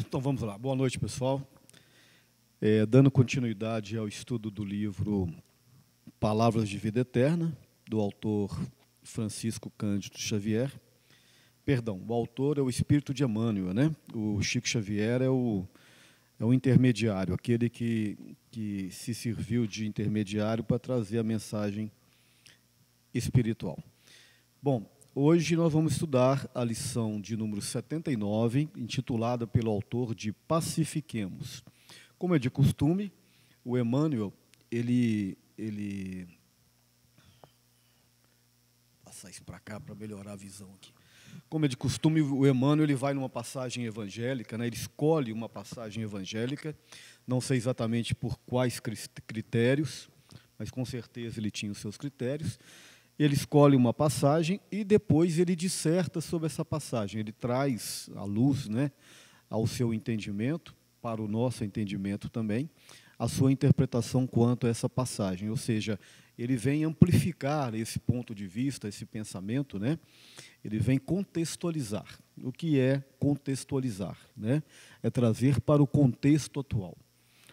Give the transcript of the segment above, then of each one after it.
Então vamos lá. Boa noite, pessoal. Dando continuidade ao estudo do livro Palavras de Vida Eterna, do autor Francisco Cândido Xavier. Perdão, o autor é o Espírito de Emmanuel, né? O Chico Xavier é o intermediário, aquele que se serviu de intermediário para trazer a mensagem espiritual. Bom, hoje nós vamos estudar a lição de número 79, intitulada pelo autor de Pacifiquemos. Como é de costume, o Emmanuel, ele passar isso para cá para melhorar a visão aqui. Como é de costume, o Emmanuel ele vai numa passagem evangélica, né? Ele escolhe uma passagem evangélica, não sei exatamente por quais critérios, mas com certeza ele tinha os seus critérios. Ele escolhe uma passagem e depois ele disserta sobre essa passagem. Ele traz à luz, né, ao seu entendimento, para o nosso entendimento também, a sua interpretação quanto a essa passagem. Ou seja, ele vem amplificar esse ponto de vista, esse pensamento, né? Ele vem contextualizar. O que é contextualizar, né? É trazer para o contexto atual.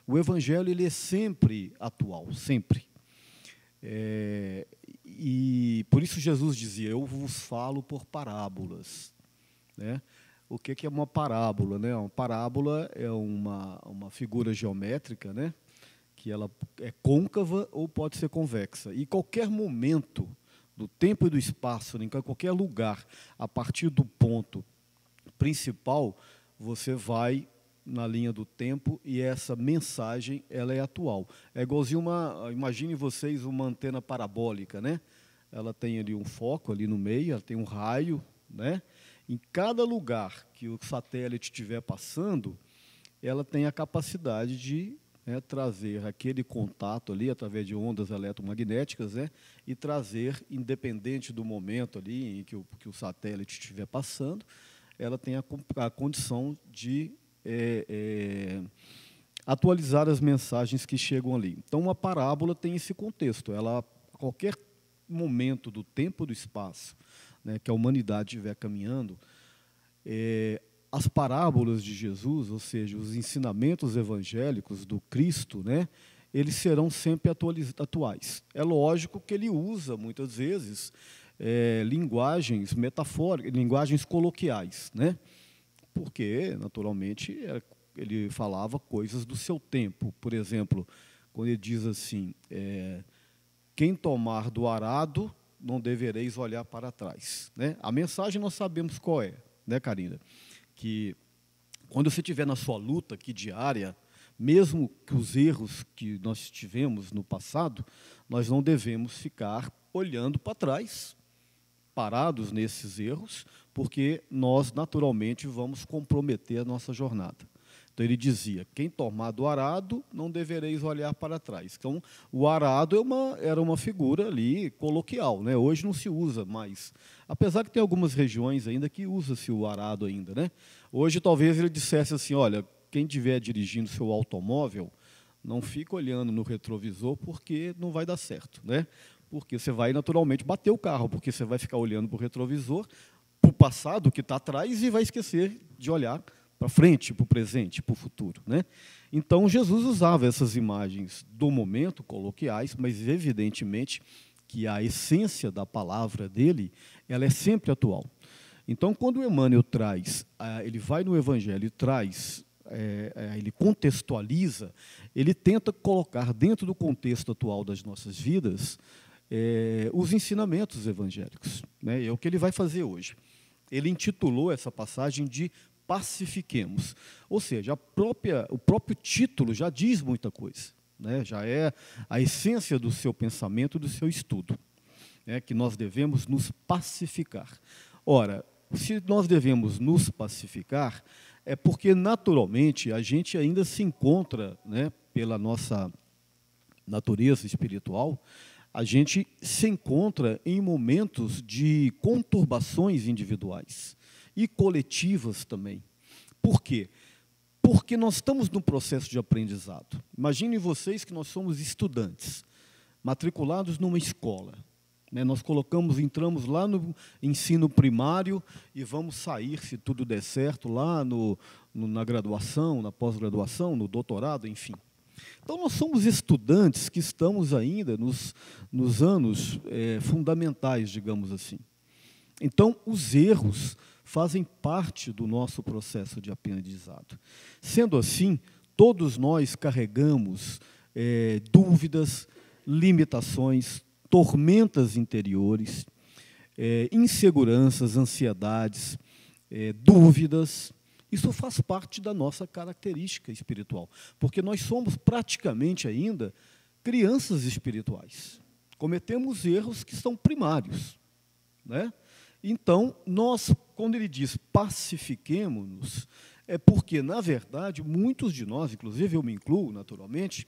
O Evangelho ele é sempre atual, sempre. E por isso Jesus dizia, eu vos falo por parábolas, né? O que é uma parábola, né? Uma parábola é uma figura geométrica, né? Que ela é côncava ou pode ser convexa. E qualquer momento do tempo e do espaço, em qualquer lugar, a partir do ponto principal, você vai na linha do tempo e essa mensagem ela é atual. É igualzinho imagine vocês uma antena parabólica, né? Ela tem ali um foco ali no meio, ela tem um raio, né? Em cada lugar que o satélite estiver passando, ela tem a capacidade de trazer aquele contato ali através de ondas eletromagnéticas, né? E trazer, independente do momento ali em que o satélite estiver passando, ela tem a condição de atualizar as mensagens que chegam ali. Então, uma parábola tem esse contexto. Ela, a qualquer momento do tempo e do espaço, né, que a humanidade estiver caminhando, as parábolas de Jesus, ou seja, os ensinamentos evangélicos do Cristo, né, eles serão sempre atuais. É lógico que ele usa, muitas vezes, linguagens metafóricas, linguagens coloquiais, né? Porque, naturalmente, ele falava coisas do seu tempo. Por exemplo, quando ele diz assim, quem tomar do arado, não devereis olhar para trás, né? A mensagem nós sabemos qual é, né, Karina? Que quando você estiver na sua luta aqui diária, mesmo que os erros que nós tivemos no passado, nós não devemos ficar olhando para trás, parados nesses erros, porque nós, naturalmente, vamos comprometer a nossa jornada. Então, ele dizia, quem tomar do arado, não devereis olhar para trás. Então, o arado era uma figura ali coloquial, né? Hoje não se usa mais. Apesar que tem algumas regiões ainda que usa-se o arado ainda, né? Hoje, talvez ele dissesse assim, olha, quem estiver dirigindo seu automóvel, não fica olhando no retrovisor, porque não vai dar certo, né? Porque você vai, naturalmente, bater o carro, porque você vai ficar olhando para o retrovisor, para o passado que está atrás, e vai esquecer de olhar para frente, para o presente, para o futuro, né? Então, Jesus usava essas imagens do momento, coloquiais, mas, evidentemente, que a essência da palavra dele, ela é sempre atual. Então, quando o Emmanuel traz, ele vai no Evangelho e traz, ele contextualiza, ele tenta colocar dentro do contexto atual das nossas vidas os ensinamentos evangélicos, né? É o que ele vai fazer hoje. Ele intitulou essa passagem de Pacifiquemos, ou seja, o próprio título já diz muita coisa, né? Já é a essência do seu pensamento, do seu estudo, né? Que nós devemos nos pacificar. Ora, se nós devemos nos pacificar, é porque, naturalmente, a gente ainda se encontra, né, pela nossa natureza espiritual, a gente se encontra em momentos de conturbações individuais e coletivas também. Por quê? Porque nós estamos num processo de aprendizado. Imaginem vocês que nós somos estudantes, matriculados numa escola, né? Nós entramos lá no ensino primário e vamos sair, se tudo der certo, lá no na graduação, na pós-graduação, no doutorado, enfim. Então, nós somos estudantes que estamos ainda nos anos fundamentais, digamos assim. Então, os erros fazem parte do nosso processo de aprendizado. Sendo assim, todos nós carregamos dúvidas, limitações, tormentas interiores, inseguranças, ansiedades, dúvidas. Isso faz parte da nossa característica espiritual, porque nós somos praticamente ainda crianças espirituais. Cometemos erros que são primários, né? Então, quando ele diz pacifiquemo-nos, é porque, na verdade, muitos de nós, inclusive eu me incluo, naturalmente,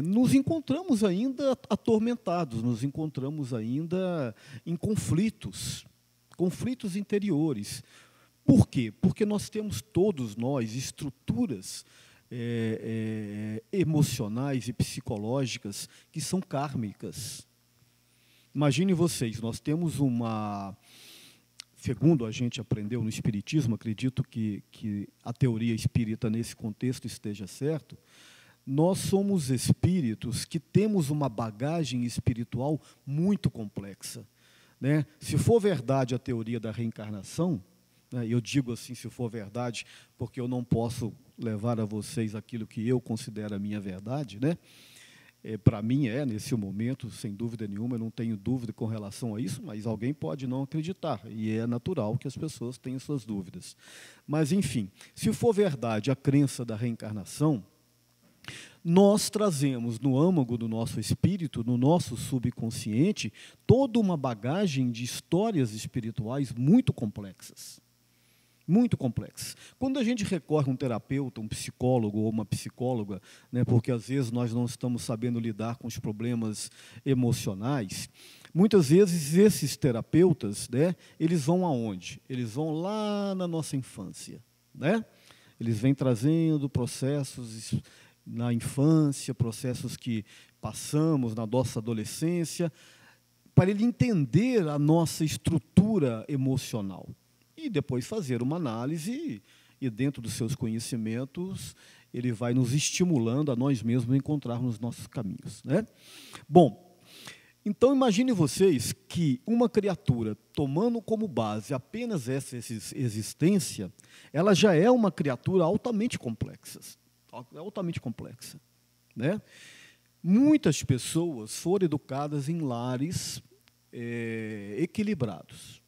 nos encontramos ainda atormentados, nos encontramos ainda em conflitos interiores. Por quê? Porque nós temos, todos nós, estruturas emocionais e psicológicas que são kármicas. Imagine vocês, nós temos segundo a gente aprendeu no Espiritismo, acredito que a teoria espírita nesse contexto esteja certo, nós somos espíritos que temos uma bagagem espiritual muito complexa, né? Se for verdade a teoria da reencarnação, né, eu digo assim, se for verdade, porque eu não posso levar a vocês aquilo que eu considero a minha verdade, né? Para mim nesse momento, sem dúvida nenhuma, eu não tenho dúvida com relação a isso, mas alguém pode não acreditar, e é natural que as pessoas tenham suas dúvidas. Mas, enfim, se for verdade a crença da reencarnação, nós trazemos no âmago do nosso espírito, no nosso subconsciente, toda uma bagagem de histórias espirituais muito complexas. Muito complexas. Quando a gente recorre a um terapeuta, um psicólogo ou uma psicóloga, né, porque às vezes nós não estamos sabendo lidar com os problemas emocionais, muitas vezes esses terapeutas, né, eles vão aonde? Eles vão lá na nossa infância, né? Eles vêm trazendo processos na infância, processos que passamos na nossa adolescência, para ele entender a nossa estrutura emocional. E depois fazer uma análise, e dentro dos seus conhecimentos, ele vai nos estimulando a nós mesmos a encontrarmos os nossos caminhos, né? Bom, então imagine vocês que uma criatura, tomando como base apenas essa existência, ela já é uma criatura altamente complexa, né? Muitas pessoas foram educadas em lares equilibrados,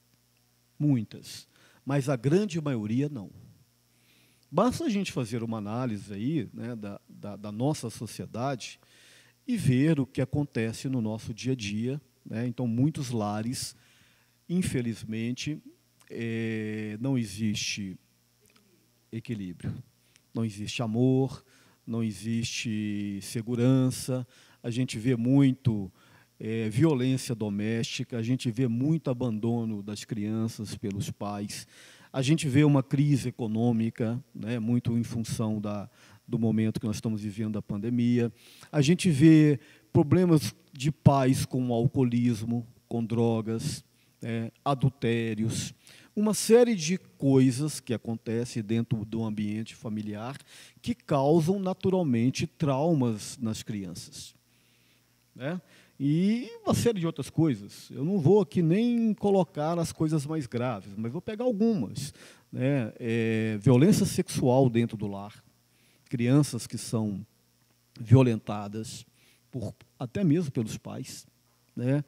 muitas, mas a grande maioria não. Basta a gente fazer uma análise aí, né, da nossa sociedade e ver o que acontece no nosso dia a dia, né? Então, muitos lares, infelizmente, não existe equilíbrio, não existe amor, não existe segurança, a gente vê muito violência doméstica, a gente vê muito abandono das crianças pelos pais, a gente vê uma crise econômica, né, muito em função do momento que nós estamos vivendo da pandemia, a gente vê problemas de pais com alcoolismo, com drogas, adultérios, uma série de coisas que acontecem dentro do ambiente familiar que causam naturalmente traumas nas crianças, né? E uma série de outras coisas. Eu não vou aqui nem colocar as coisas mais graves, mas vou pegar algumas, né? Violência sexual dentro do lar, crianças que são violentadas, até mesmo pelos pais, né?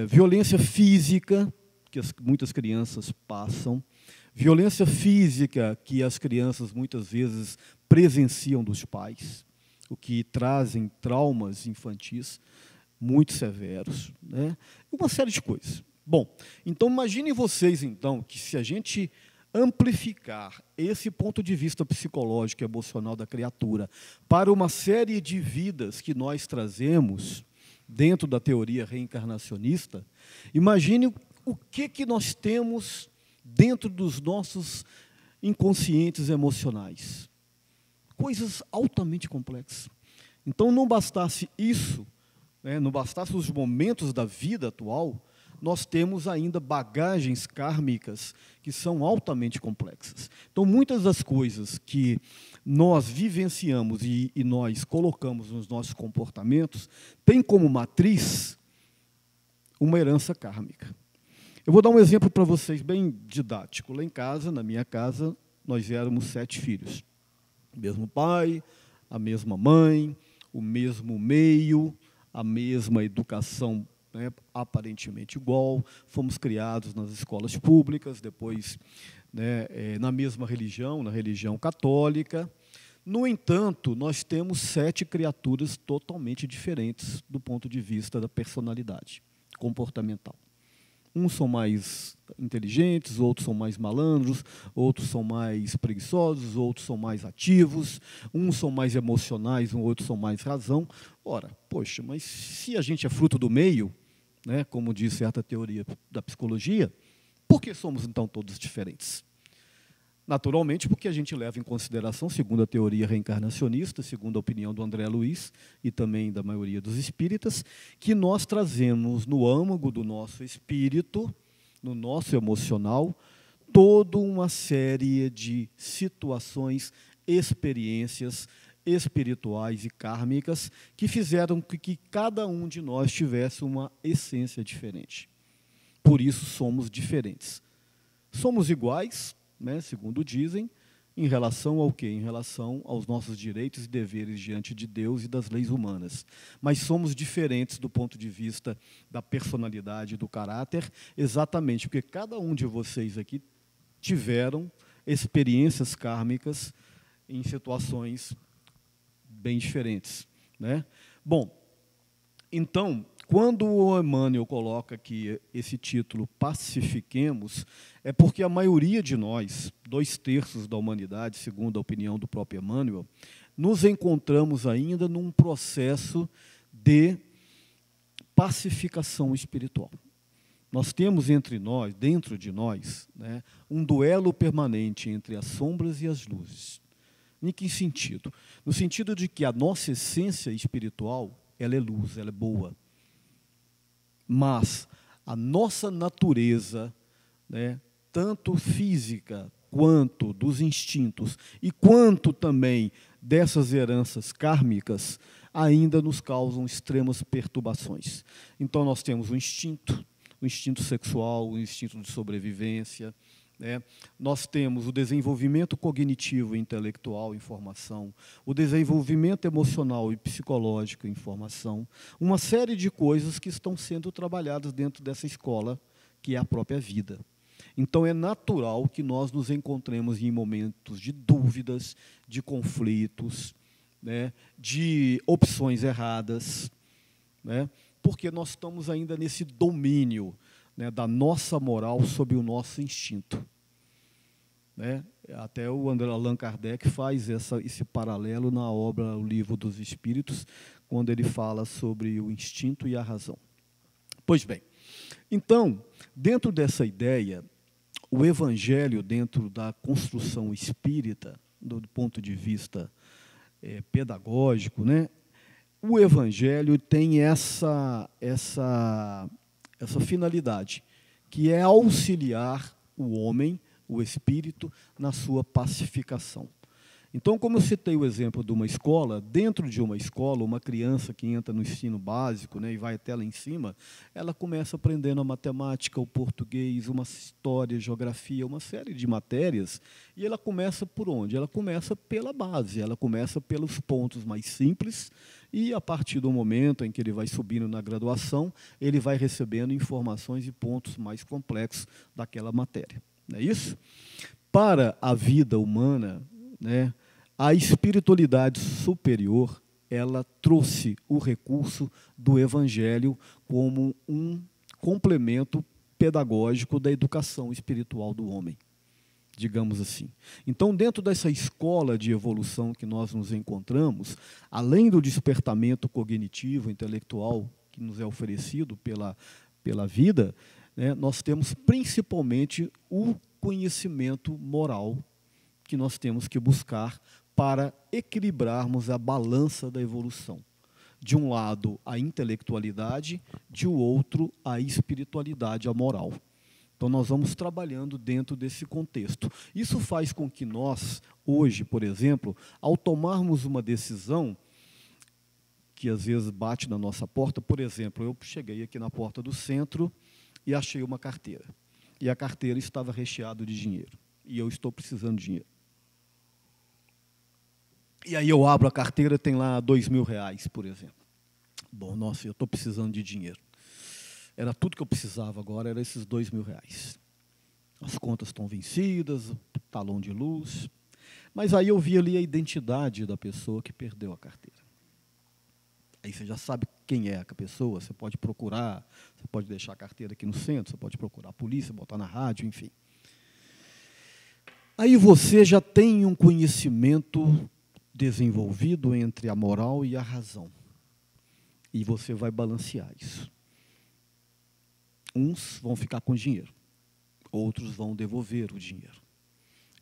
Violência física, que muitas crianças passam, violência física que as crianças muitas vezes presenciam dos pais, o que trazem traumas infantis muito severos, né? Uma série de coisas. Bom, então imaginem vocês, então, que se a gente amplificar esse ponto de vista psicológico e emocional da criatura para uma série de vidas que nós trazemos dentro da teoria reencarnacionista, imagine o que nós temos dentro dos nossos inconscientes emocionais. Coisas altamente complexas. Então, não bastasse isso, né, não bastasse os momentos da vida atual, nós temos ainda bagagens kármicas que são altamente complexas. Então, muitas das coisas que nós vivenciamos e nós colocamos nos nossos comportamentos têm como matriz uma herança kármica. Eu vou dar um exemplo para vocês bem didático. Lá em casa, na minha casa, nós éramos 7 filhos. O mesmo pai, a mesma mãe, o mesmo meio, a mesma educação, né, aparentemente igual. Fomos criados nas escolas públicas, depois, né, na mesma religião, na religião católica. No entanto, nós temos 7 criaturas totalmente diferentes do ponto de vista da personalidade comportamental. Uns são mais inteligentes, outros são mais malandros, outros são mais preguiçosos, outros são mais ativos, uns são mais emocionais, outros são mais razão. Ora, poxa, mas se a gente é fruto do meio, né, como diz certa teoria da psicologia, por que somos então todos diferentes? Naturalmente, porque a gente leva em consideração, segundo a teoria reencarnacionista, segundo a opinião do André Luiz e também da maioria dos espíritas, que nós trazemos no âmago do nosso espírito, no nosso emocional, toda uma série de situações, experiências espirituais e kármicas que fizeram com que cada um de nós tivesse uma essência diferente. Por isso somos diferentes. Somos iguais, né, segundo dizem, em relação ao quê? Em relação aos nossos direitos e deveres diante de Deus e das leis humanas. Mas somos diferentes do ponto de vista da personalidade, do caráter, exatamente porque cada um de vocês aqui tiveram experiências kármicas em situações bem diferentes, né? Bom, então, quando o Emmanuel coloca aqui esse título, Pacifiquemos, é porque a maioria de nós, 2/3 da humanidade, segundo a opinião do próprio Emmanuel, nos encontramos ainda num processo de pacificação espiritual. Nós temos entre nós, dentro de nós, né, um duelo permanente entre as sombras e as luzes. Em que sentido? No sentido de que a nossa essência espiritual, ela é luz, ela é boa. Mas a nossa natureza, né, tanto física quanto dos instintos e quanto também dessas heranças kármicas, ainda nos causam extremas perturbações. Então nós temos o instinto sexual, o instinto de sobrevivência, né? Nós temos o desenvolvimento cognitivo e intelectual em formação, o desenvolvimento emocional e psicológico em formação, uma série de coisas que estão sendo trabalhadas dentro dessa escola, que é a própria vida. Então, é natural que nós nos encontremos em momentos de dúvidas, de conflitos, né, de opções erradas, né, porque nós estamos ainda nesse domínio, né, da nossa moral sobre o nosso instinto. Né? Até o Allan Kardec faz esse paralelo na obra O Livro dos Espíritos, quando ele fala sobre o instinto e a razão. Pois bem, então, dentro dessa ideia, o Evangelho, dentro da construção espírita, do ponto de vista pedagógico, né, o Evangelho tem essa finalidade, que é auxiliar o homem, o espírito, na sua pacificação. Então, como eu citei o exemplo de uma escola, dentro de uma escola, uma criança que entra no ensino básico, né, e vai até lá em cima, ela começa aprendendo a matemática, o português, uma história, geografia, uma série de matérias, e ela começa por onde? Ela começa pela base, ela começa pelos pontos mais simples, e a partir do momento em que ele vai subindo na graduação, ele vai recebendo informações e pontos mais complexos daquela matéria. Não é isso? Para a vida humana, né, a espiritualidade superior, ela trouxe o recurso do Evangelho como um complemento pedagógico da educação espiritual do homem, digamos assim. Então, dentro dessa escola de evolução que nós nos encontramos, além do despertamento cognitivo, intelectual, que nos é oferecido pela vida, né, nós temos principalmente o conhecimento moral que nós temos que buscar para equilibrarmos a balança da evolução. De um lado, a intelectualidade, de outro, a espiritualidade, a moral. Então, nós vamos trabalhando dentro desse contexto. Isso faz com que nós, hoje, por exemplo, ao tomarmos uma decisão que às vezes bate na nossa porta, por exemplo, eu cheguei aqui na porta do centro e achei uma carteira. E a carteira estava recheada de dinheiro. E eu estou precisando de dinheiro. E aí eu abro a carteira, tem lá R$2.000, por exemplo. Bom, nossa, eu estou precisando de dinheiro. Era tudo que eu precisava agora, era esses R$2.000. As contas estão vencidas, talão de luz. Mas aí eu vi ali a identidade da pessoa que perdeu a carteira. Aí você já sabe quem é a pessoa, você pode procurar, você pode deixar a carteira aqui no centro, você pode procurar a polícia, botar na rádio, enfim. Aí você já tem um conhecimento desenvolvido entre a moral e a razão. E você vai balancear isso. Uns vão ficar com dinheiro, outros vão devolver o dinheiro.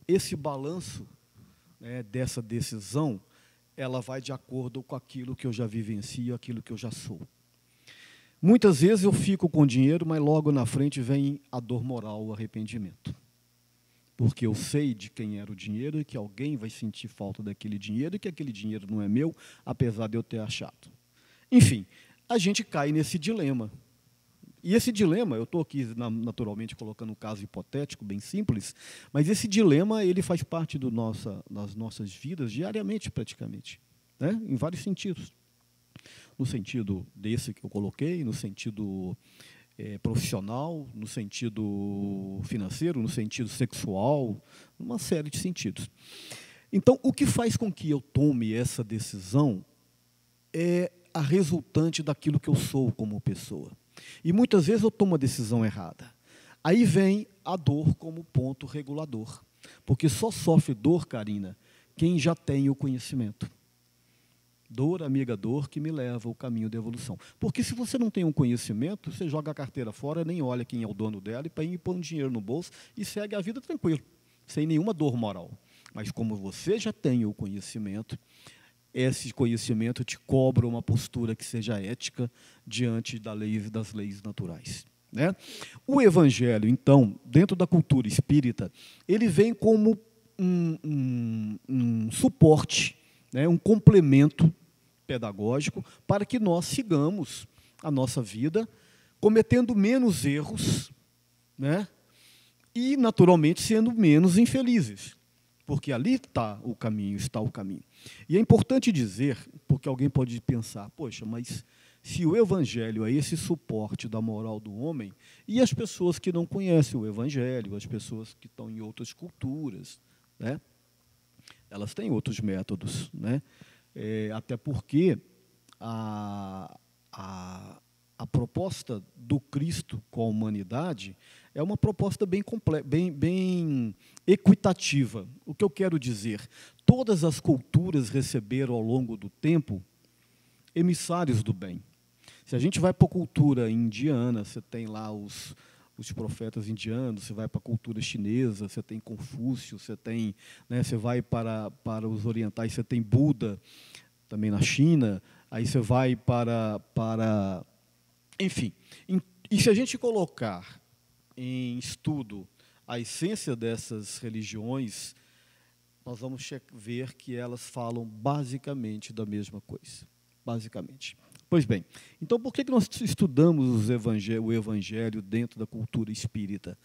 Esse balanço, né, dessa decisão, ela vai de acordo com aquilo que eu já vivencio, aquilo que eu já sou. Muitas vezes eu fico com dinheiro, mas logo na frente vem a dor moral, o arrependimento. Porque eu sei de quem era o dinheiro e que alguém vai sentir falta daquele dinheiro e que aquele dinheiro não é meu, apesar de eu ter achado. Enfim, a gente cai nesse dilema. E esse dilema, eu estou aqui naturalmente colocando um caso hipotético, bem simples, mas esse dilema ele faz parte das nossas vidas diariamente, praticamente, né? Em vários sentidos. No sentido desse que eu coloquei, no sentido profissional, no sentido financeiro, no sentido sexual, uma série de sentidos. Então, o que faz com que eu tome essa decisão é a resultante daquilo que eu sou como pessoa. E muitas vezes eu tomo a decisão errada. Aí vem a dor como ponto regulador. Porque só sofre dor, Karina, quem já tem o conhecimento. Dor, amiga, dor que me leva ao caminho da evolução. Porque se você não tem um conhecimento, você joga a carteira fora, nem olha quem é o dono dela, e põe dinheiro no bolso e segue a vida tranquilo, sem nenhuma dor moral. Mas como você já tem o conhecimento, esse conhecimento te cobra uma postura que seja ética diante das leis naturais, né? O Evangelho, então, dentro da cultura espírita, ele vem como um suporte, né, um complemento pedagógico para que nós sigamos a nossa vida cometendo menos erros, né, e, naturalmente, sendo menos infelizes. Porque ali está o caminho. E é importante dizer, porque alguém pode pensar, poxa, mas se o Evangelho é esse suporte da moral do homem, e as pessoas que não conhecem o Evangelho, as pessoas que estão em outras culturas, né, elas têm outros métodos, né? Até porque a proposta do Cristo com a humanidade é uma proposta bem equitativa. O que eu quero dizer? Todas as culturas receberam, ao longo do tempo, emissários do bem. Se a gente vai para a cultura indiana, você tem lá os profetas indianos, você vai para a cultura chinesa, você tem Confúcio, você tem, né, você vai para os orientais, você tem Buda, também na China, aí você vai para enfim. E se a gente colocar em estudo a essência dessas religiões, nós vamos ver que elas falam basicamente da mesma coisa. Basicamente. Pois bem, então por que nós estudamos o Evangelho dentro da cultura espírita?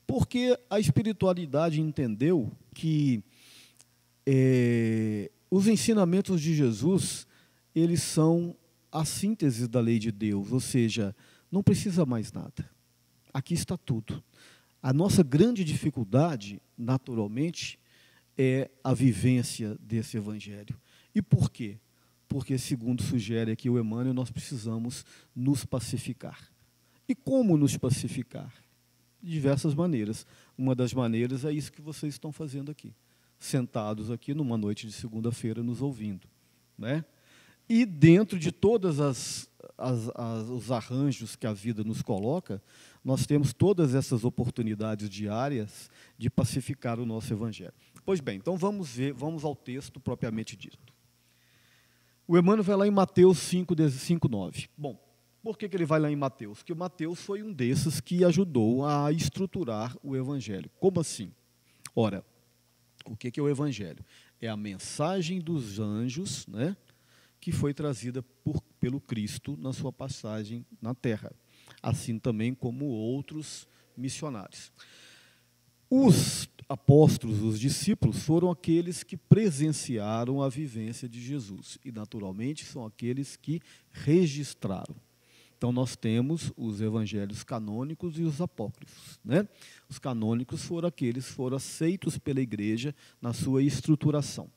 Porque a espiritualidade entendeu que os ensinamentos de Jesus, eles são a síntese da lei de Deus, ou seja, não precisa mais nada. Aqui está tudo. A nossa grande dificuldade, naturalmente, é a vivência desse Evangelho. E por quê? Porque, segundo sugere aqui o Emmanuel, nós precisamos nos pacificar. E como nos pacificar? De diversas maneiras. Uma das maneiras é isso que vocês estão fazendo aqui, sentados aqui numa noite de segunda-feira nos ouvindo, né? E dentro de todos os arranjos que a vida nos coloca, nós temos todas essas oportunidades diárias de pacificar o nosso Evangelho. Pois bem, então vamos ao texto propriamente dito. O Emmanuel vai lá em Mateus 5:9. Bom, por que ele vai lá em Mateus? Porque Mateus foi um desses que ajudou a estruturar o Evangelho. Como assim? Ora, o que é o Evangelho? É a mensagem dos anjos, né, que foi trazida pelo Cristo na sua passagem na Terra, assim também como outros missionários. Os apóstolos, os discípulos, foram aqueles que presenciaram a vivência de Jesus e, naturalmente, são aqueles que registraram. Então, nós temos os evangelhos canônicos e os apócrifos, né? Os canônicos foram aqueles que foram aceitos pela igreja na sua estruturação.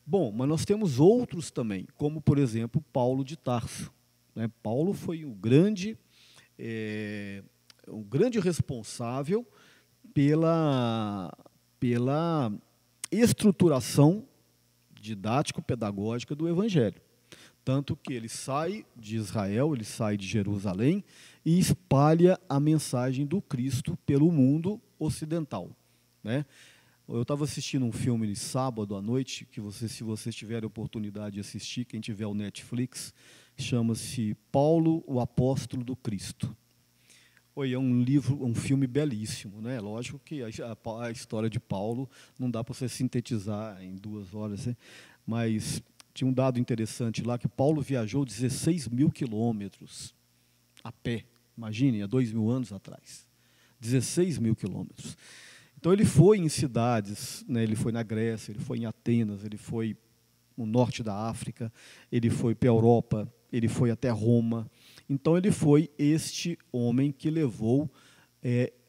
Bom, mas nós temos outros também, como, por exemplo, Paulo de Tarso, né? Paulo foi um grande responsável pela estruturação didático-pedagógica do Evangelho. Tanto que ele sai de Israel, ele sai de Jerusalém e espalha a mensagem do Cristo pelo mundo ocidental, né? Eu estava assistindo um filme de sábado à noite, que se vocês tiverem oportunidade de assistir, quem tiver o Netflix, chama-se Paulo, o Apóstolo do Cristo. Oi, é um filme belíssimo, né? Lógico que a história de Paulo não dá para você sintetizar em 2 horas, né? Mas tinha um dado interessante lá, que Paulo viajou 16 mil quilômetros a pé, imagine, há 2.000 anos atrás, 16 mil quilômetros. Então ele foi em cidades, né? Ele foi na Grécia, ele foi em Atenas, ele foi no norte da África, ele foi para a Europa, ele foi até Roma. Então ele foi este homem que levou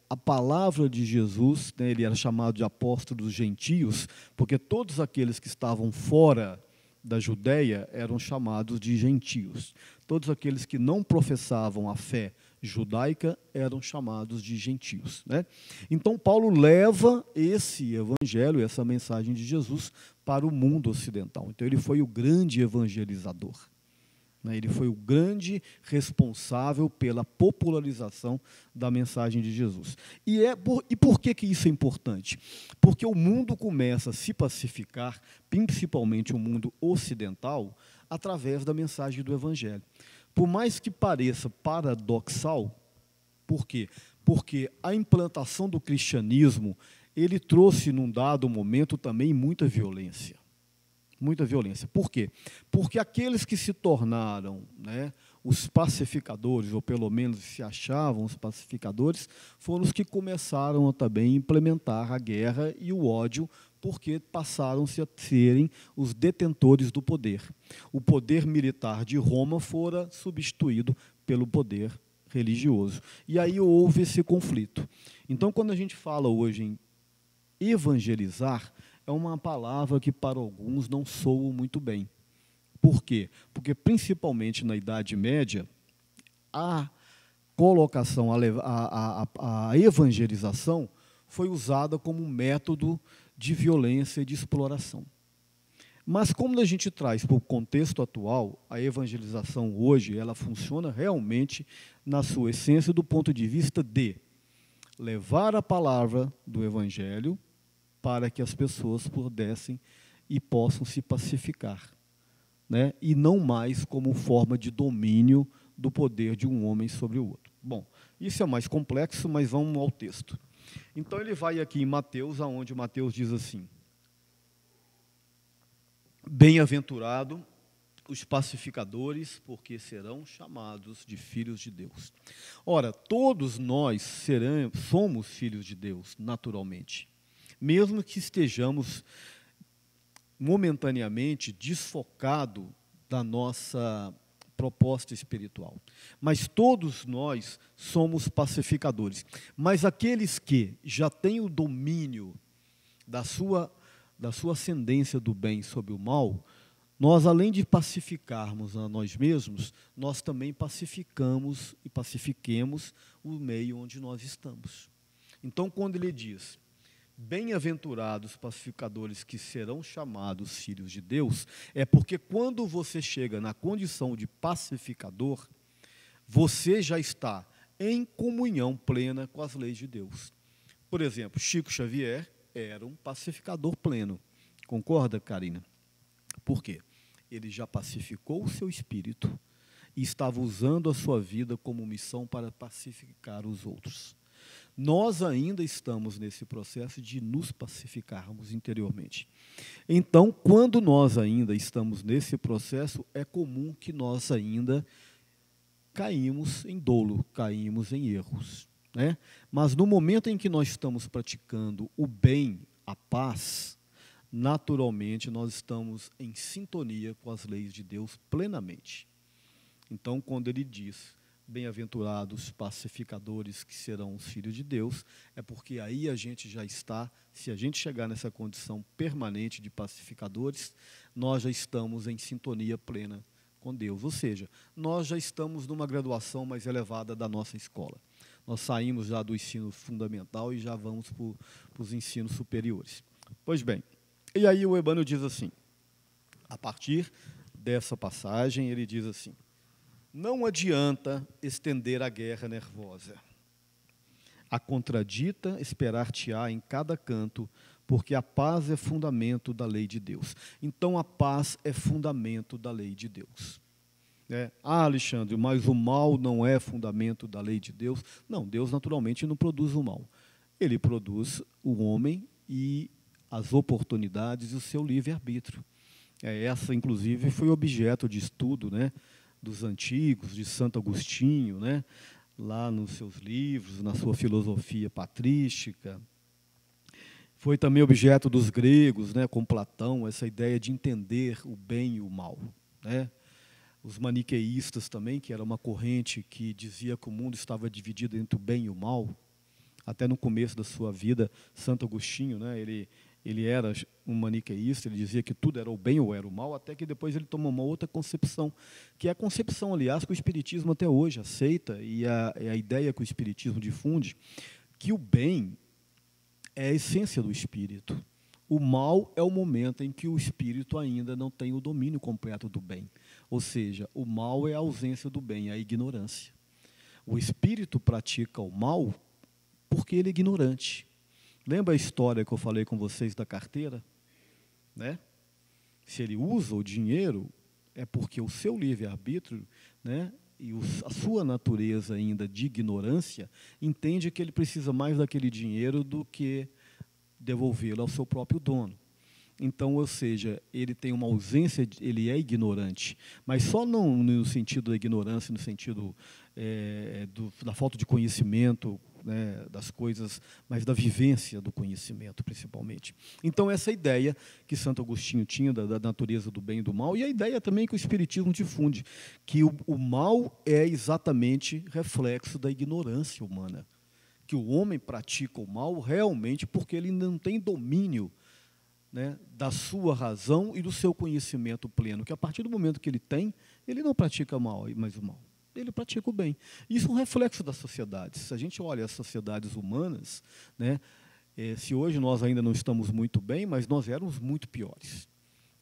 a palavra de Jesus, né? Ele era chamado de apóstolo dos gentios, porque todos aqueles que estavam fora da Judéia eram chamados de gentios. Todos aqueles que não professavam a fé judaica eram chamados de gentios, né? Então Paulo leva esse evangelho, essa mensagem de Jesus para o mundo ocidental. Então ele foi o grande evangelizador, né? Ele foi o grande responsável pela popularização da mensagem de Jesus. E por que isso é importante? Porque o mundo começa a se pacificar, principalmente o mundo ocidental, através da mensagem do Evangelho. Por mais que pareça paradoxal, por quê? Porque a implantação do cristianismo, ele trouxe, num dado momento, também muita violência. Muita violência. Por quê? Porque aqueles que se tornaram, né, os pacificadores, ou pelo menos se achavam os pacificadores, foram os que começaram a também implementar a guerra e o ódio, porque passaram-se a serem os detentores do poder. O poder militar de Roma fora substituído pelo poder religioso. E aí houve esse conflito. Então, quando a gente fala hoje em evangelizar, é uma palavra que para alguns não soa muito bem. Por quê? Porque, principalmente na Idade Média, a colocação, a evangelização foi usada como um método de violência e de exploração. Mas, como a gente traz para o contexto atual, a evangelização hoje ela funciona realmente na sua essência do ponto de vista de levar a palavra do Evangelho para que as pessoas pudessem e possam se pacificar, né? E não mais como forma de domínio do poder de um homem sobre o outro. Bom, isso é mais complexo, mas vamos ao texto. Então ele vai aqui em Mateus, aonde Mateus diz assim: bem-aventurado os pacificadores, porque serão chamados de filhos de Deus. Ora, todos nós somos filhos de Deus, naturalmente, mesmo que estejamos momentaneamente desfocados da nossa proposta espiritual. Mas todos nós somos pacificadores. Mas aqueles que já têm o domínio da sua ascendência do bem sobre o mal, nós, além de pacificarmos a nós mesmos, nós também pacificamos e pacifiquemos o meio onde nós estamos. Então, quando ele diz: bem-aventurados pacificadores que serão chamados filhos de Deus, é porque quando você chega na condição de pacificador, você já está em comunhão plena com as leis de Deus. Por exemplo, Chico Xavier era um pacificador pleno. Concorda, Karina? Por quê? ele já pacificou o seu espírito e estava usando a sua vida como missão para pacificar os outros. Nós ainda estamos nesse processo de nos pacificarmos interiormente. Então, quando nós ainda estamos nesse processo, é comum que nós ainda caímos em dolo, caímos em erros, né? Mas no momento em que nós estamos praticando o bem, a paz, naturalmente nós estamos em sintonia com as leis de Deus plenamente. Então, quando ele diz, bem-aventurados pacificadores que serão os filhos de Deus, é porque aí a gente já está, se a gente chegar nessa condição permanente de pacificadores, nós já estamos em sintonia plena com Deus. Ou seja, nós já estamos numa graduação mais elevada da nossa escola. Nós saímos já do ensino fundamental e já vamos para os ensinos superiores. Pois bem, e aí o Emmanuel diz assim, a partir dessa passagem, ele diz assim, não adianta estender a guerra nervosa. A contradita esperar-te-á em cada canto, porque a paz é fundamento da lei de Deus. Então, a paz é fundamento da lei de Deus. Alexandre, mas o mal não é fundamento da lei de Deus? Não, Deus naturalmente não produz o mal. Ele produz o homem e as oportunidades e o seu livre-arbítrio. Essa, inclusive, foi objeto de estudo, dos antigos, de Santo Agostinho, lá nos seus livros, na sua filosofia patrística. Foi também objeto dos gregos, com Platão, essa ideia de entender o bem e o mal. Os maniqueístas também, que era uma corrente que dizia que o mundo estava dividido entre o bem e o mal. Até no começo da sua vida, Santo Agostinho, ele era um maniqueísta, ele dizia que tudo era o bem ou era o mal, até que depois ele tomou uma outra concepção, que é a concepção, aliás, que o Espiritismo até hoje aceita, e a ideia que o Espiritismo difunde, que o bem é a essência do espírito. O mal é o momento em que o espírito ainda não tem o domínio completo do bem. Ou seja, o mal é a ausência do bem, é a ignorância. O espírito pratica o mal porque ele é ignorante. Lembra a história que eu falei com vocês da carteira? Se ele usa o dinheiro, é porque o seu livre-arbítrio, e a sua natureza ainda de ignorância, entende que ele precisa mais daquele dinheiro do que devolvê-lo ao seu próprio dono. Então, ou seja, ele tem uma ausência, ele é ignorante, mas só não no sentido da ignorância, no sentido da falta de conhecimento, das coisas, mas da vivência do conhecimento, principalmente. Então, essa ideia que Santo Agostinho tinha da natureza do bem e do mal, e a ideia também que o Espiritismo difunde, que o mal é exatamente reflexo da ignorância humana, que o homem pratica o mal realmente porque ele não tem domínio da sua razão e do seu conhecimento pleno, que a partir do momento que ele tem, ele não pratica mais o mal, ele pratica o bem. Isso é um reflexo da sociedade. Se a gente olha as sociedades humanas, se hoje nós ainda não estamos muito bem, mas nós éramos muito piores.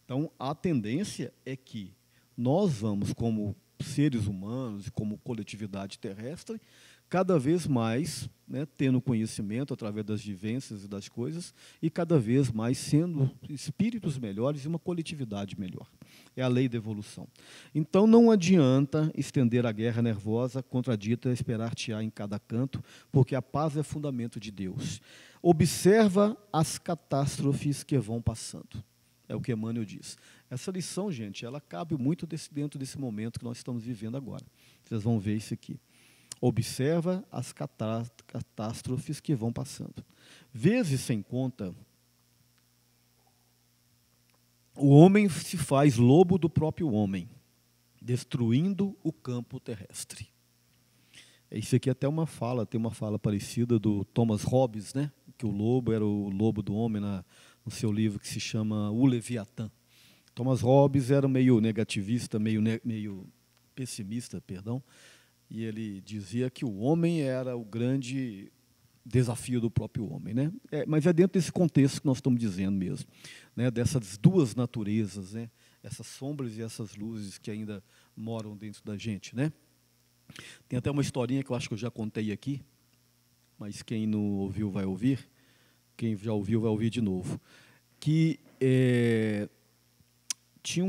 Então, a tendência é que nós vamos, como seres humanos e como coletividade terrestre, cada vez mais tendo conhecimento através das vivências e das coisas, e cada vez mais sendo espíritos melhores e uma coletividade melhor. É a lei da evolução. Então, não adianta estender a guerra nervosa, contradita, esperar-te-á em cada canto, porque a paz é fundamento de Deus. Observa as catástrofes que vão passando. É o que Emmanuel diz. Essa lição, gente, ela cabe muito dentro desse momento que nós estamos vivendo agora. Vocês vão ver isso aqui. Observa as catástrofes que vão passando. Vezes sem conta, o homem se faz lobo do próprio homem, destruindo o campo terrestre. Isso aqui é até uma fala, tem uma fala parecida do Thomas Hobbes, que o lobo era o lobo do homem no seu livro que se chama O Leviatã. Thomas Hobbes era meio negativista, meio pessimista, perdão, e ele dizia que o homem era o grande desafio do próprio homem. Mas é dentro desse contexto que nós estamos dizendo mesmo, dessas duas naturezas, essas sombras e essas luzes que ainda moram dentro da gente. Tem até uma historinha que eu acho que eu já contei aqui, mas quem não ouviu vai ouvir, quem já ouviu vai ouvir de novo, que tinha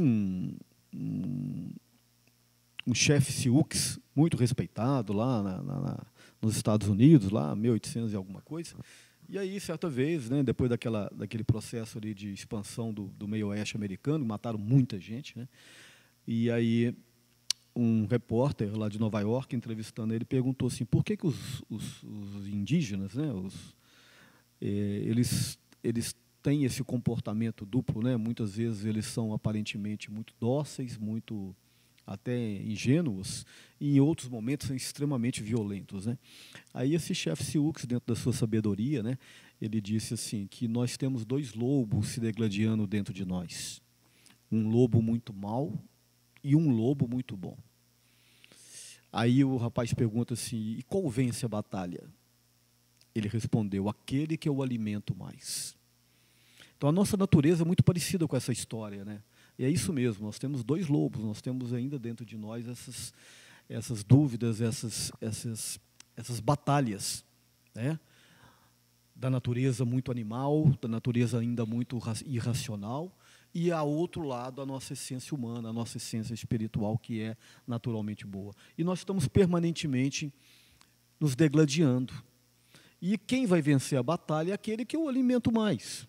um chefe Sioux, muito respeitado lá nos Estados Unidos, lá 1800 e alguma coisa. E aí, certa vez, né, depois daquele processo ali de expansão do meio oeste americano, mataram muita gente, né, e aí um repórter lá de Nova York, entrevistando ele, perguntou assim, por que os indígenas, né, eles têm esse comportamento duplo, né? Muitas vezes eles são aparentemente muito dóceis, muito até ingênuos, e em outros momentos são extremamente violentos, né? Aí esse chefe Sioux, dentro da sua sabedoria, né, ele disse assim, que nós temos dois lobos se degladiando dentro de nós. Um lobo muito mau e um lobo muito bom. Aí o rapaz pergunta assim, e qual vence a batalha? Ele respondeu, aquele que eu alimento mais. Então a nossa natureza é muito parecida com essa história, né? E é isso mesmo, nós temos dois lobos, nós temos ainda dentro de nós essas dúvidas, essas batalhas, né? Da natureza muito animal, da natureza ainda muito irracional, e a outro lado a nossa essência humana, a nossa essência espiritual, que é naturalmente boa. E nós estamos permanentemente nos degladiando. E quem vai vencer a batalha é aquele que eu alimento mais.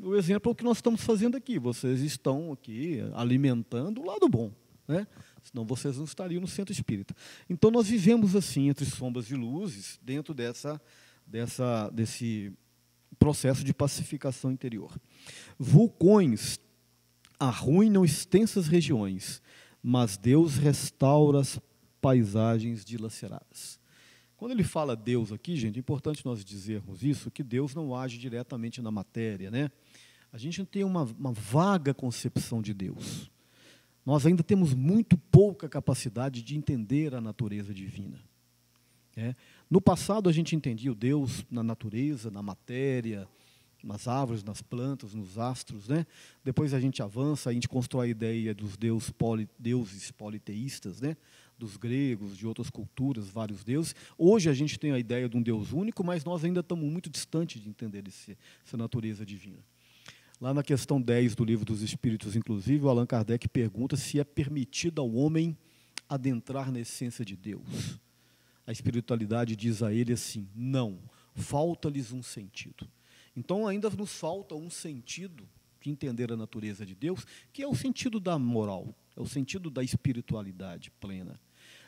O exemplo é o que nós estamos fazendo aqui. Vocês estão aqui alimentando o lado bom, né? Senão vocês não estariam no centro espírita. Então nós vivemos assim, entre sombras e luzes, dentro desse processo de pacificação interior. Vulcões arruinam extensas regiões, mas Deus restaura as paisagens dilaceradas. Quando ele fala Deus aqui, gente, é importante nós dizermos isso, que Deus não age diretamente na matéria, né? A gente tem uma vaga concepção de Deus. Nós ainda temos muito pouca capacidade de entender a natureza divina. É. No passado, a gente entendia o Deus na natureza, na matéria, nas árvores, nas plantas, nos astros, né? Depois a gente avança, a gente constrói a ideia dos deuses politeístas, né? Dos gregos, de outras culturas, vários deuses. Hoje a gente tem a ideia de um Deus único, mas nós ainda estamos muito distantes de entender essa natureza divina. Lá na questão 10 do Livro dos Espíritos, inclusive, o Allan Kardec pergunta se é permitido ao homem adentrar na essência de Deus. A espiritualidade diz a ele assim, não, falta-lhes um sentido. Então ainda nos falta um sentido de entender a natureza de Deus, que é o sentido da moral, é o sentido da espiritualidade plena.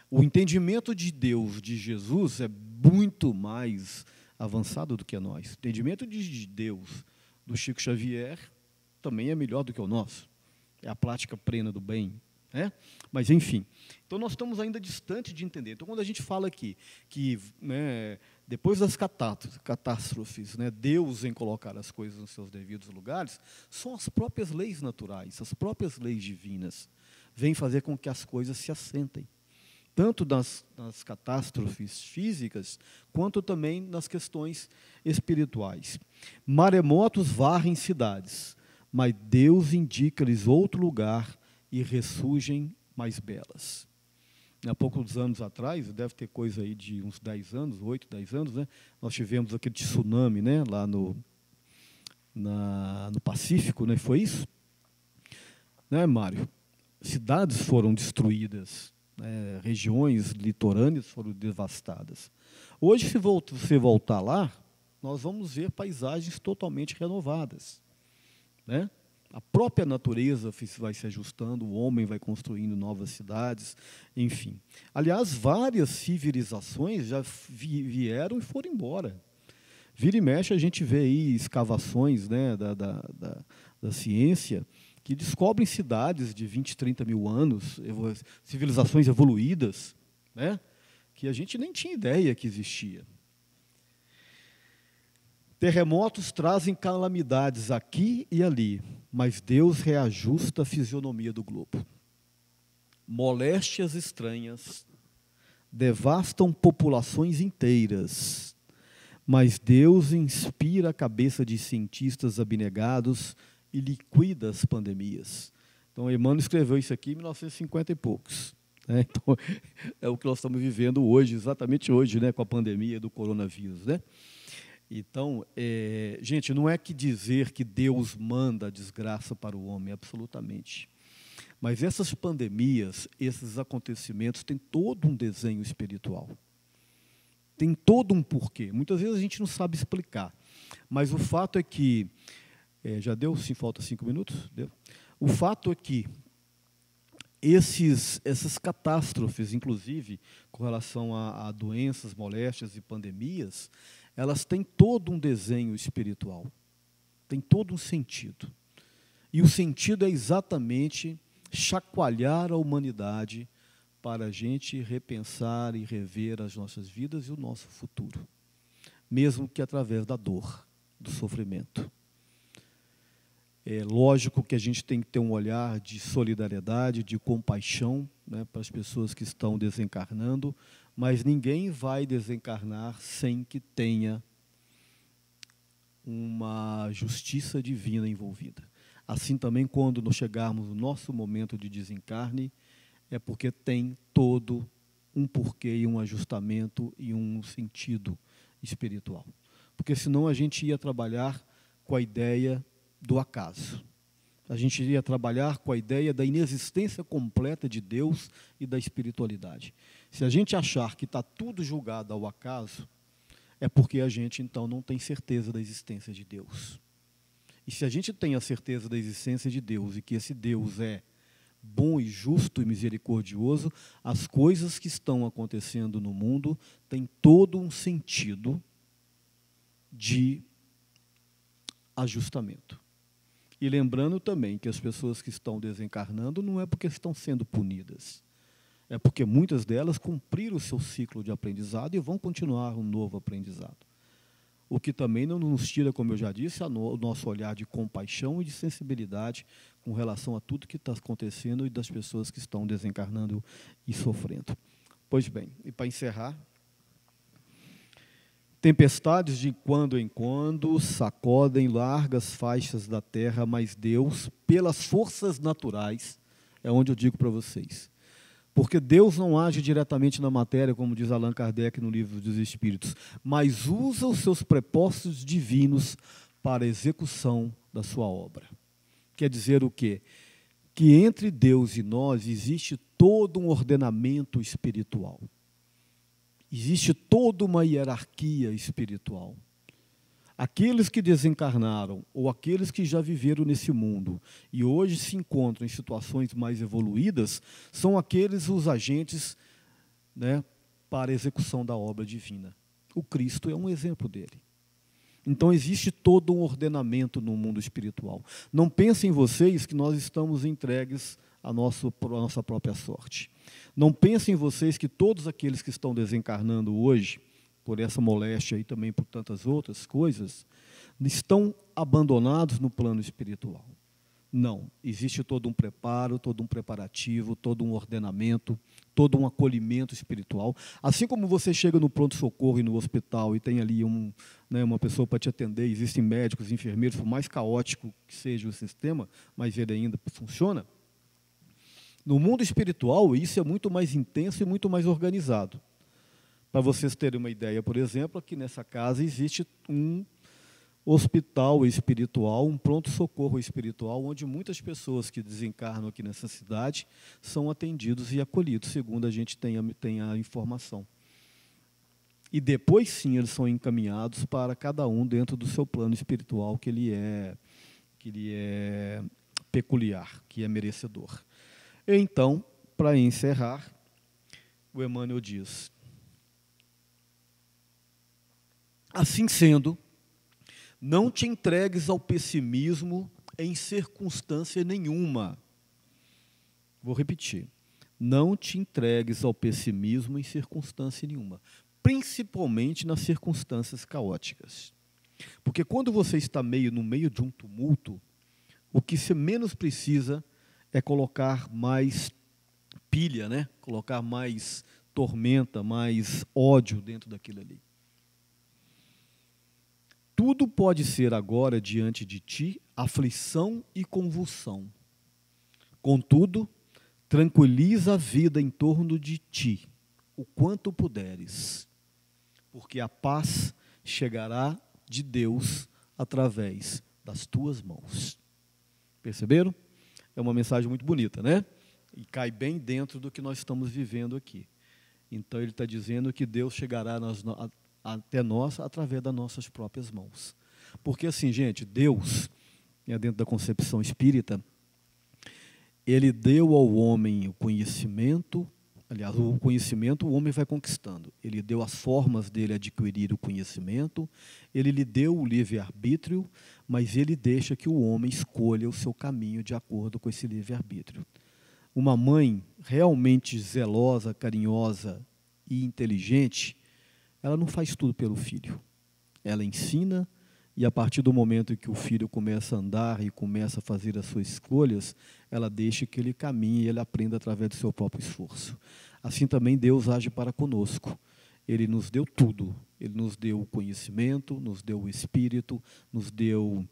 O entendimento de Deus, de Jesus, é muito mais avançado do que nós. O entendimento de Deus do Chico Xavier também é melhor do que o nosso. É a prática plena do bem. Né? Mas, enfim, então nós estamos ainda distantes de entender. Então, quando a gente fala aqui que, né, depois das catástrofes, né, Deus em colocar as coisas nos seus devidos lugares, são as próprias leis naturais, as próprias leis divinas, vêm fazer com que as coisas se assentem. Tanto nas catástrofes físicas, quanto também nas questões espirituais. Maremotos varrem cidades, mas Deus indica-lhes outro lugar e ressurgem mais belas. Há poucos anos atrás, deve ter coisa aí de uns 10 anos, 8, 10 anos, né? Nós tivemos aquele tsunami, né? Lá no Pacífico, né? Foi isso? Né, Mário? Cidades foram destruídas, né? Regiões litorâneas foram devastadas. Hoje, se você voltar lá, nós vamos ver paisagens totalmente renovadas, né? A própria natureza vai se ajustando, o homem vai construindo novas cidades, enfim. Aliás, várias civilizações já vieram e foram embora. Vira e mexe, a gente vê aí escavações, né, da ciência que descobrem cidades de 20, 30 mil anos, civilizações evoluídas, né, que a gente nem tinha ideia que existia. Terremotos trazem calamidades aqui e ali, mas Deus reajusta a fisionomia do globo. Moléstias estranhas devastam populações inteiras, mas Deus inspira a cabeça de cientistas abnegados e liquida as pandemias. Então, Emmanuel escreveu isso aqui em 1950 e poucos. Né? Então, é o que nós estamos vivendo hoje, exatamente hoje, né, com a pandemia do coronavírus, né? Então, gente, não é que dizer que Deus manda a desgraça para o homem, absolutamente. Mas essas pandemias, esses acontecimentos, têm todo um desenho espiritual. Tem todo um porquê. Muitas vezes a gente não sabe explicar. Mas o fato é que... já deu? Sim, falta 5 minutos? Deu? O fato é que essas catástrofes, inclusive com relação a doenças, moléstias e pandemias, elas têm todo um desenho espiritual. Tem todo um sentido. E o sentido é exatamente chacoalhar a humanidade para a gente repensar e rever as nossas vidas e o nosso futuro, mesmo que através da dor, do sofrimento. É lógico que a gente tem que ter um olhar de solidariedade, de compaixão, né, para as pessoas que estão desencarnando, mas ninguém vai desencarnar sem que tenha uma justiça divina envolvida. Assim também, quando nós chegarmos no nosso momento de desencarne, é porque tem todo um porquê e um ajustamento e um sentido espiritual. Porque senão a gente ia trabalhar com a ideia do acaso. A gente iria trabalhar com a ideia da inexistência completa de Deus e da espiritualidade. Se a gente achar que está tudo julgado ao acaso, é porque a gente, então, não tem certeza da existência de Deus. E se a gente tem a certeza da existência de Deus e que esse Deus é bom e justo e misericordioso, as coisas que estão acontecendo no mundo têm todo um sentido de ajustamento. E lembrando também que as pessoas que estão desencarnando não é porque estão sendo punidas, é porque muitas delas cumpriram o seu ciclo de aprendizado e vão continuar um novo aprendizado. O que também não nos tira, como eu já disse, o nosso olhar de compaixão e de sensibilidade com relação a tudo que está acontecendo e das pessoas que estão desencarnando e sofrendo. Pois bem, e para encerrar, tempestades de quando em quando sacodem largas faixas da terra, mas Deus, pelas forças naturais, é onde eu digo para vocês, porque Deus não age diretamente na matéria, como diz Allan Kardec no Livro dos Espíritos, mas usa os seus propósitos divinos para a execução da sua obra. Quer dizer o quê? Que entre Deus e nós existe todo um ordenamento espiritual. Existe toda uma hierarquia espiritual. Aqueles que desencarnaram, ou aqueles que já viveram nesse mundo e hoje se encontram em situações mais evoluídas, são aqueles os agentes, né, para a execução da obra divina. O Cristo é um exemplo dele. Então existe todo um ordenamento no mundo espiritual. Não pensem vocês que nós estamos entregues à nossa própria sorte. Não pensem vocês que todos aqueles que estão desencarnando hoje, por essa moléstia e também por tantas outras coisas, estão abandonados no plano espiritual. Não, existe todo um preparo, todo um preparativo, todo um ordenamento, todo um acolhimento espiritual. Assim como você chega no pronto-socorro e no hospital e tem ali uma pessoa para te atender, existem médicos, enfermeiros, por mais caótico que seja o sistema, mas ele ainda funciona. No mundo espiritual, isso é muito mais intenso e muito mais organizado. Para vocês terem uma ideia, por exemplo, aqui nessa casa existe um hospital espiritual, um pronto-socorro espiritual, onde muitas pessoas que desencarnam aqui nessa cidade são atendidos e acolhidos, segundo a gente tem a informação. E depois, sim, eles são encaminhados para cada um dentro do seu plano espiritual, que ele é peculiar, que é merecedor. Então, para encerrar, o Emmanuel diz: assim sendo, não te entregues ao pessimismo em circunstância nenhuma. Vou repetir. Não te entregues ao pessimismo em circunstância nenhuma, principalmente nas circunstâncias caóticas. Porque quando você está no meio de um tumulto, o que você menos precisa é colocar mais pilha, né? Colocar mais tormenta, mais ódio dentro daquilo ali. Tudo pode ser agora diante de ti aflição e convulsão. Contudo, tranquiliza a vida em torno de ti, o quanto puderes, porque a paz chegará de Deus através das tuas mãos. Perceberam? É uma mensagem muito bonita, né? E cai bem dentro do que nós estamos vivendo aqui. Então, ele está dizendo que Deus chegará até nós através das nossas próprias mãos. Porque, assim, gente, Deus, dentro da concepção espírita, ele deu ao homem o conhecimento. Aliás, o conhecimento o homem vai conquistando. Ele deu as formas dele adquirir o conhecimento, ele lhe deu o livre-arbítrio, mas ele deixa que o homem escolha o seu caminho de acordo com esse livre-arbítrio. Uma mãe realmente zelosa, carinhosa e inteligente, ela não faz tudo pelo filho. Ela ensina, e a partir do momento em que o filho começa a andar e começa a fazer as suas escolhas, ela deixa que ele caminhe e ele aprenda através do seu próprio esforço. Assim também Deus age para conosco. Ele nos deu tudo. Ele nos deu o conhecimento, nos deu o espírito, nos deu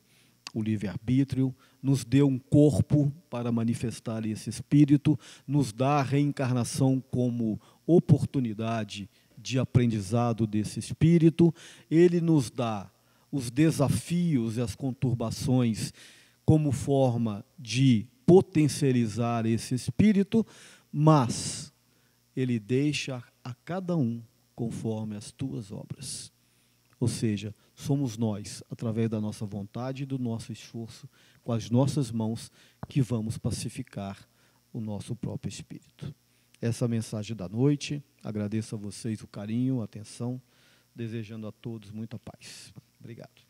o livre-arbítrio, nos deu um corpo para manifestar esse espírito, nos dá a reencarnação como oportunidade de aprendizado desse espírito, ele nos dá os desafios e as conturbações como forma de potencializar esse espírito, mas ele deixa a cada um conforme as tuas obras. Ou seja, somos nós, através da nossa vontade e do nosso esforço, com as nossas mãos, que vamos pacificar o nosso próprio espírito. Essa é a mensagem da noite. Agradeço a vocês o carinho, a atenção, desejando a todos muita paz. Obrigado.